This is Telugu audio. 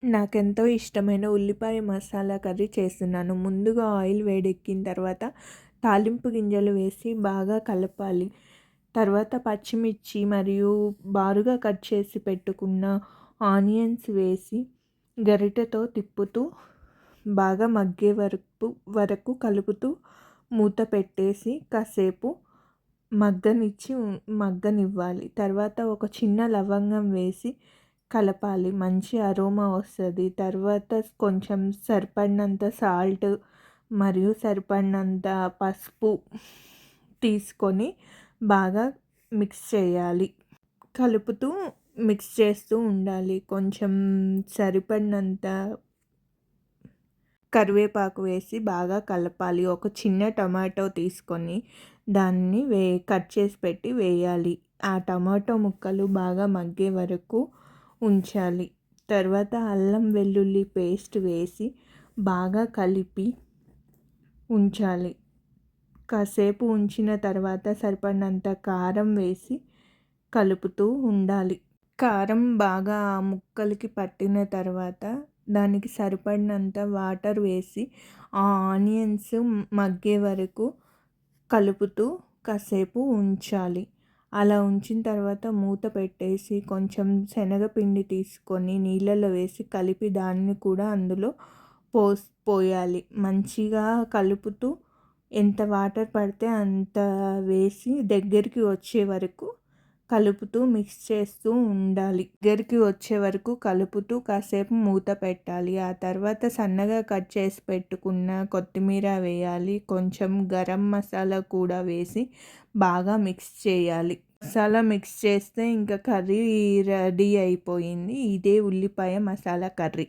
నాకెంతో ఇష్టమైన ఉల్లిపాయ మసాలా కర్రీ చేస్తున్నాను. ముందుగా ఆయిల్ వేడెక్కిన తర్వాత తాలింపు గింజలు వేసి బాగా కలపాలి. తర్వాత పచ్చిమిర్చి మరియు బారుగా కట్ చేసి పెట్టుకున్న ఆనియన్స్ వేసి గరిటెతో తిప్పుతూ బాగా మగ్గే వరకు కలుపుతూ మూత పెట్టేసి కాసేపు మగ్గనివ్వాలి. తర్వాత ఒక చిన్న లవంగం వేసి కలపాలి. మంచి అరోమా వస్తుంది. తర్వాత కొంచెం సరిపడినంత సాల్ట్ మరియు సరిపడినంత పసుపు తీసుకొని బాగా మిక్స్ చేయాలి. కలుపుతూ మిక్స్ చేస్తూ ఉండాలి. కొంచెం సరిపడినంత కరివేపాకు వేసి బాగా కలపాలి. ఒక చిన్న టమాటో తీసుకొని దాన్ని కట్ చేసి పెట్టి వేయాలి. ఆ టమాటో ముక్కలు బాగా మగ్గే వరకు ఉంచాలి. తర్వాత అల్లం వెల్లుల్లి పేస్ట్ వేసి బాగా కలిపి ఉంచాలి. కాసేపు ఉంచిన తర్వాత సరిపడినంత కారం వేసి కలుపుతూ ఉండాలి. కారం బాగా ఆ ముక్కలకి పట్టిన తర్వాత దానికి సరిపడినంత వాటర్ వేసి ఆ ఆనియన్స్ మగ్గే వరకు కలుపుతూ కాసేపు ఉంచాలి. అలా ఉంచిన తర్వాత మూత పెట్టేసి కొంచెం శనగపిండి తీసుకొని నీళ్ళలో వేసి కలిపి దాన్ని కూడా అందులో పోయాలి. మంచిగా కలుపుతూ ఎంత వాటర్ పడితే అంత వేసి దగ్గరికి వచ్చే వరకు కలుపుతూ మిక్స్ చేస్తూ ఉండాలి. దగ్గరికి వచ్చే వరకు కలుపుతూ కాసేపు మూత పెట్టాలి. ఆ తర్వాత సన్నగా కట్ చేసి పెట్టుకున్న కొత్తిమీర వేయాలి. కొంచెం గరం మసాలా కూడా వేసి బాగా మిక్స్ చేయాలి. మసాలా మిక్స్ చేస్తే ఇంకా కర్రీ రెడీ అయిపోయింది. ఇదే ఉల్లిపాయ మసాలా కర్రీ.